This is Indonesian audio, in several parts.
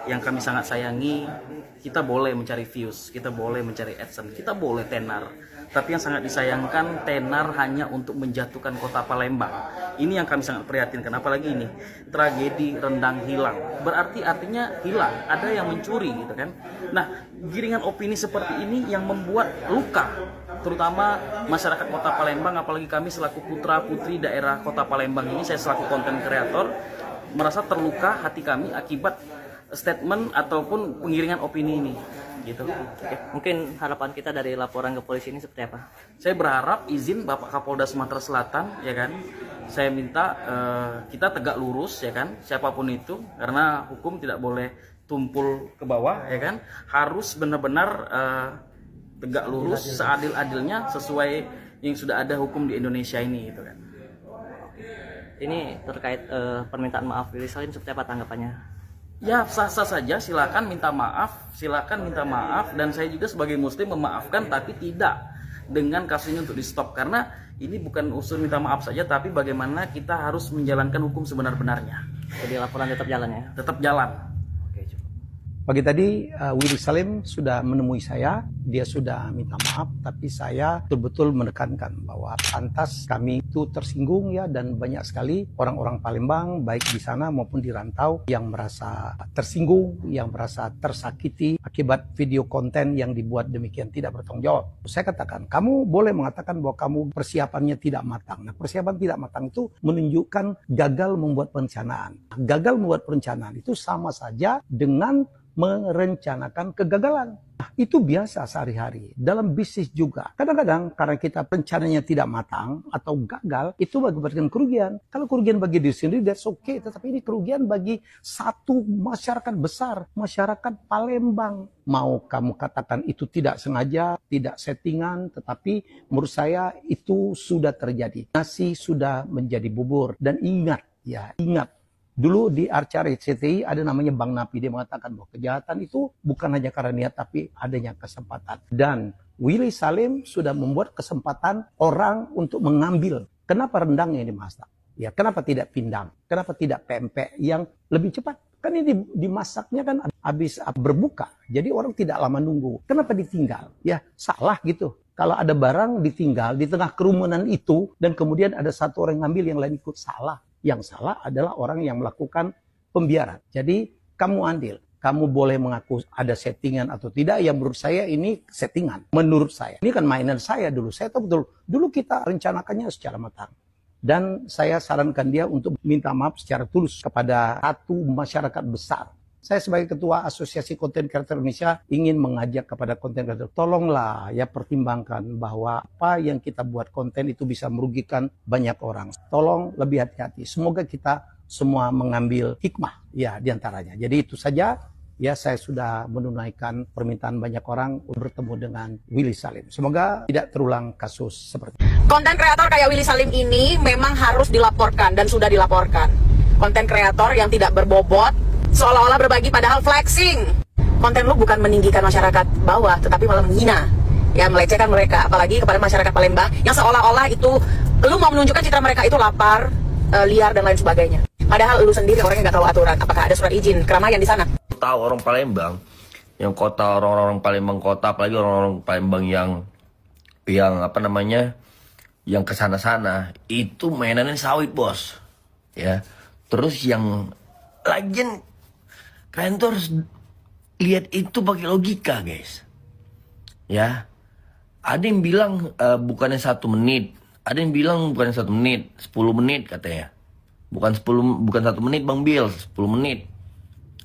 yang kami sangat sayangi, kita boleh mencari views, kita boleh mencari AdSense, kita boleh tenar. Tapi yang sangat disayangkan, tenar hanya untuk menjatuhkan kota Palembang. Ini yang kami sangat prihatinkan. Apalagi ini, tragedi rendang hilang. Berarti artinya hilang, ada yang mencuri gitu kan. Nah, giringan opini seperti ini yang membuat luka, terutama masyarakat kota Palembang, apalagi kami selaku putra-putri daerah kota Palembang ini, saya selaku konten kreator, merasa terluka hati kami akibat statement ataupun penggiringan opini ini gitu. Oke. Mungkin harapan kita dari laporan ke polisi ini seperti apa? Saya berharap izin Bapak Kapolda Sumatera Selatan, ya kan, saya minta kita tegak lurus, ya kan, siapapun itu, karena hukum tidak boleh tumpul ke bawah, ya kan, harus benar-benar tegak lurus seadil-adilnya sesuai yang sudah ada hukum di Indonesia ini gitu kan. Ini terkait permintaan maaf Willy Salim, seperti apa tanggapannya? Ya, sah-sah saja, silakan minta maaf, dan saya juga sebagai muslim memaafkan, tapi tidak dengan kasus ini untuk di stop, karena ini bukan unsur minta maaf saja, tapi bagaimana kita harus menjalankan hukum sebenar-benarnya. Jadi laporan tetap jalan ya? Tetap jalan. Oke, cukup. Pagi tadi Willy Salim sudah menemui saya, dia sudah minta maaf, tapi saya betul-betul menekankan bahwa pantas kami itu tersinggung ya, dan banyak sekali orang-orang Palembang baik di sana maupun di rantau yang merasa tersinggung, yang merasa tersakiti akibat video konten yang dibuat demikian tidak bertanggung jawab. Saya katakan, kamu boleh mengatakan bahwa kamu persiapannya tidak matang. Nah, persiapan tidak matang itu menunjukkan gagal membuat perencanaan. Gagal membuat perencanaan itu sama saja dengan merencanakan kegagalan. Nah, itu biasa sehari-hari. Dalam bisnis juga. Kadang-kadang karena kita rencananya tidak matang atau gagal, itu mengakibatkan kerugian. Kalau kerugian bagi diri sendiri, that's okay. Tetapi ini kerugian bagi satu masyarakat besar. Masyarakat Palembang. Mau kamu katakan itu tidak sengaja, tidak settingan, tetapi menurut saya itu sudah terjadi. Nasi sudah menjadi bubur. Dan ingat, dulu di acara RCTI ada namanya Bang Napi, dia mengatakan bahwa kejahatan itu bukan hanya karena niat tapi adanya kesempatan. Dan Willy Salim sudah membuat kesempatan orang untuk mengambil. Kenapa rendang yang dimasak? Ya, kenapa tidak pindang? Kenapa tidak pempek yang lebih cepat? Kan ini dimasaknya kan habis berbuka. Jadi orang tidak lama nunggu. Kenapa ditinggal? Ya, salah gitu. Kalau ada barang ditinggal di tengah kerumunan itu dan kemudian ada satu orang yang ngambil, yang lain ikut, salah. Yang salah adalah orang yang melakukan pembiaran. Jadi kamu andil. Kamu boleh mengaku ada settingan atau tidak. Yang menurut saya ini settingan. Menurut saya. Ini kan mainan saya dulu. Saya tahu betul. Dulu kita rencanakannya secara matang. Dan saya sarankan dia untuk minta maaf secara tulus kepada satu masyarakat besar. Saya sebagai ketua Asosiasi Konten Kreator Indonesia ingin mengajak kepada konten kreator, tolonglah ya pertimbangkan bahwa apa yang kita buat konten itu bisa merugikan banyak orang. Tolong lebih hati-hati. Semoga kita semua mengambil hikmah ya diantaranya. Jadi itu saja ya, saya sudah menunaikan permintaan banyak orang bertemu dengan Willy Salim. Semoga tidak terulang kasus seperti ini. Konten kreator kayak Willy Salim ini memang harus dilaporkan dan sudah dilaporkan. Konten kreator yang tidak berbobot, seolah-olah berbagi padahal flexing. Konten lu bukan meninggikan masyarakat bawah, tetapi malah menghina, ya, melecehkan mereka, apalagi kepada masyarakat Palembang yang seolah-olah itu lu mau menunjukkan citra mereka itu lapar, liar dan lain sebagainya. Padahal lu sendiri orangnya nggak tahu aturan, apakah ada surat izin keramaian di sana. Tahu orang Palembang, yang kota, orang-orang Palembang kota, apalagi orang-orang Palembang yang apa namanya, yang kesana-sana itu mainannya sawit, bos, ya. Terus yang lagian kalian tuh harus lihat itu pakai logika, guys. Ya, ada yang bilang bukannya 1 menit, ada yang bilang bukannya 1 menit, 10 menit katanya. Bukan 1 menit Bang Bill, 10 menit.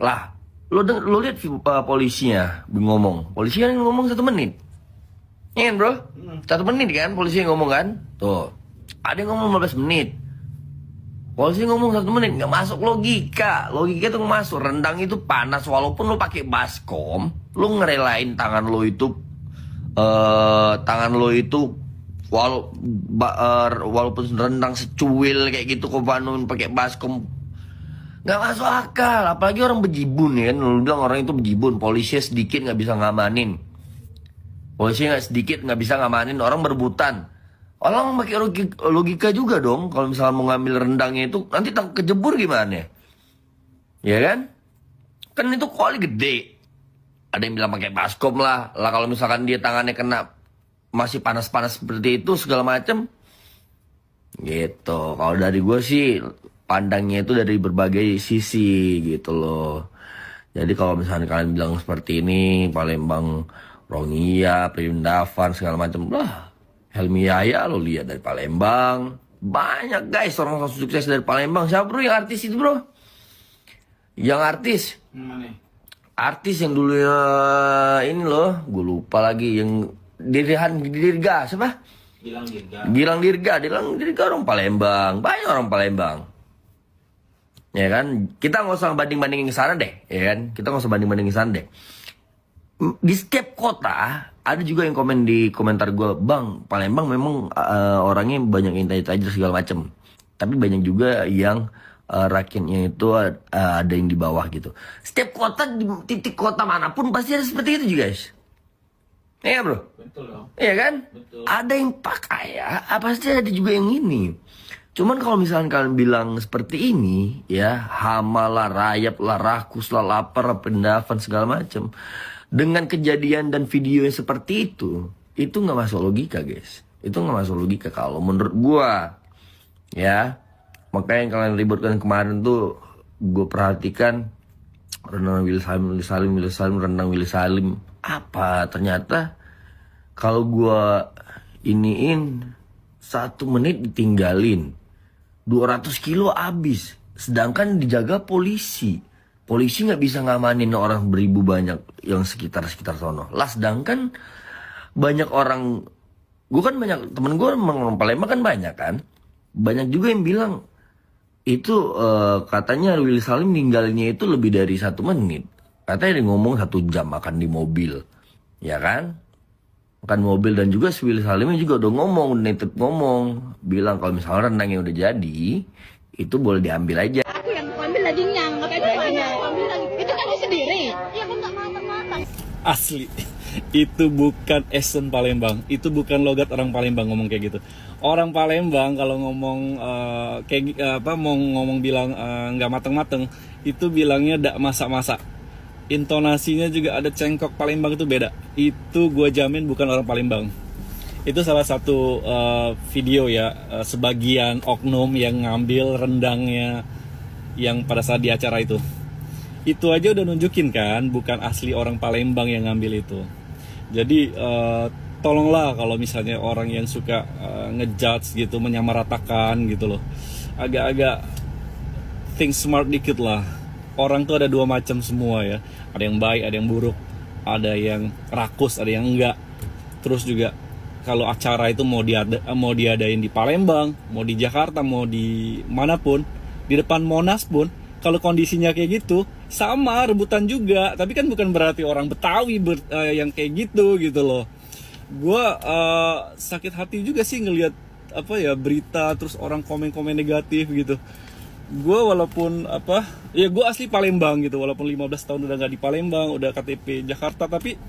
Lah, lo lihat polisinya ngomong. Polisinya ngomong 1 menit. Iya kan, bro? 1 menit kan polisinya ngomong kan? Tuh. Ada yang ngomong 15 menit. Polisi ngomong 1 menit, nggak masuk logika. Logika itu masuk. Rendang itu panas, walaupun lo pakai baskom, lo ngerelain tangan lo itu, walaupun rendang secuil kayak gitu, kok pakai baskom, nggak masuk akal. Apalagi orang bejibun ya kan, lo bilang orang itu bejibun. Polisi sedikit nggak bisa ngamanin. Polisi sedikit nggak bisa ngamanin, orang berebutan. Orang pakai logika juga dong. Kalau misalnya mau ngambil rendangnya itu nanti takut kejebur gimana? Ya kan? Kan itu koli gede. Ada yang bilang pakai baskom lah. Lah kalau misalkan dia tangannya kena masih panas-panas seperti itu segala macem. Gitu. Kalau dari gue sih pandangnya itu dari berbagai sisi gitu loh. Jadi kalau misalnya kalian bilang seperti ini, Palembang, Rongia, Perindavan segala macam, lah Helmi Yahya lo lihat dari Palembang. Banyak guys orang sukses dari Palembang. Siapa bro yang artis itu bro? Yang artis? Artis yang dulu ini loh, gue lupa lagi yang Dirga siapa? Gilang Dirga orang Palembang, banyak orang Palembang. Ya kan, kita nggak usah banding-bandingin ke sana deh, ya kan? Kita nggak usah banding-bandingin ke sana deh. Di setiap kota ada juga yang komen di komentar gue, bang, Palembang memang orangnya banyak intai-intai segala macem. Tapi banyak juga yang rakyatnya itu ada yang di bawah gitu. Setiap kota, di titik kota manapun pasti ada seperti itu juga guys. Iya bro? Betul dong. Iya kan? Betul. Ada yang pakai ya, pasti ada juga yang ini. Cuman kalau misalnya kalian bilang seperti ini, ya hama lah, rayap lah, rakus lah, lapar, pendavan segala macam, dengan kejadian dan video yang seperti itu nggak masuk logika guys. Itu nggak masuk logika kalau menurut gua, ya. Makanya yang kalian ributkan kemarin tuh, gue perhatikan renang Willy Salim, renang Willy Salim. Apa ternyata kalau gue iniin 1 menit ditinggalin 200 kilo habis, sedangkan dijaga polisi nggak bisa ngamanin orang beribu banyak yang sekitar sono lah. Sedangkan banyak orang, gue kan banyak temen gue orang Palembang kan banyak juga yang bilang itu katanya Willy Salim ninggalinnya itu lebih dari 1 menit. Katanya dia ngomong 1 jam makan di mobil, ya kan? Makan mobil. Dan juga si Willy Salimnya juga udah ngomong, bilang kalau misalnya rendang yang udah jadi itu boleh diambil aja. Aku yang ambil dagingnya, makanya banyak ambil lagi. Itu kan sendiri. Iya, kok nggak matang-matang. Asli, itu bukan esen Palembang, itu bukan logat orang Palembang ngomong kayak gitu. Orang Palembang kalau ngomong mau ngomong bilang nggak mateng-mateng, itu bilangnya dak masak-masak. Intonasinya juga ada cengkok Palembang itu beda. Itu gue jamin bukan orang Palembang. Itu salah satu video ya, sebagian oknum yang ngambil rendangnya yang pada saat di acara itu. Itu aja udah nunjukin kan bukan asli orang Palembang yang ngambil itu. Jadi tolonglah kalau misalnya orang yang suka ngejudge gitu, menyamaratakan gitu loh, agak-agak think smart dikit lah. Orang tuh ada 2 macam semua ya, ada yang baik, ada yang buruk, ada yang rakus, ada yang enggak. Terus juga kalau acara itu mau diadain di Palembang, mau di Jakarta, mau di manapun, di depan Monas pun, kalau kondisinya kayak gitu, sama rebutan juga. Tapi kan bukan berarti orang Betawi yang kayak gitu loh. Gue sakit hati juga sih ngelihat berita terus orang komen-komen negatif gitu. Gue walaupun gue asli Palembang gitu, walaupun 15 tahun udah gak di Palembang, udah KTP Jakarta, tapi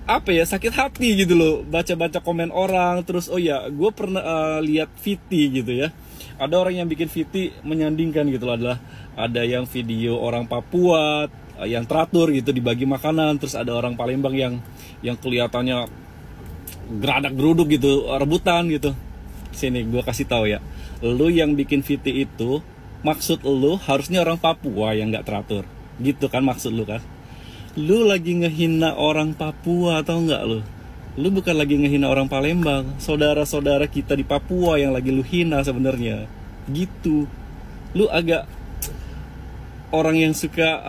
sakit hati gitu loh baca-baca komen orang. Terus gue pernah lihat VT gitu ya, ada orang yang bikin VT menyandingkan gitu loh, ada yang video orang Papua yang teratur gitu dibagi makanan, terus ada orang Palembang yang kelihatannya geradak geruduk gitu, rebutan gitu. Sini gue kasih tahu ya, lu yang bikin VT itu maksud lu harusnya orang Papua yang nggak teratur gitu kan, maksud lu kan. Lu lagi ngehina orang Papua atau enggak lu? Lu bukan lagi ngehina orang Palembang, saudara-saudara kita di Papua yang lagi lu hina sebenarnya. Gitu. Lu agak orang yang suka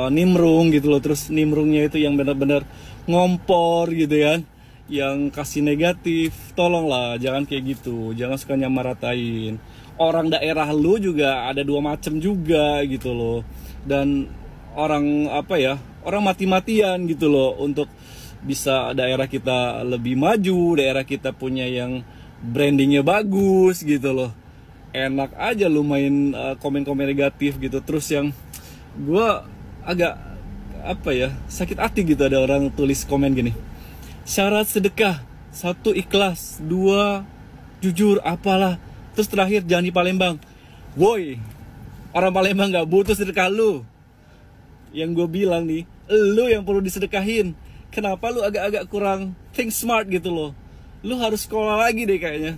nimrung gitu loh, terus nimrungnya itu yang benar-benar ngompor gitu ya, yang kasih negatif. Tolonglah jangan kayak gitu, jangan suka nyamaratain. Orang daerah lu juga ada 2 macam juga gitu loh. Dan orang orang mati-matian gitu loh untuk bisa daerah kita lebih maju, daerah kita punya yang brandingnya bagus gitu loh. Enak aja lu main komen-komen negatif gitu. Terus yang gue agak sakit hati gitu, ada orang tulis komen gini, syarat sedekah 1 ikhlas, 2 jujur apalah, terus terakhir jangan di Palembang. Woi, orang Palembang gak butuh sedekah lu. yang gue bilang nih, lu yang perlu disedekahin. Kenapa lu agak-agak kurang think smart gitu loh? Lu harus sekolah lagi deh kayaknya.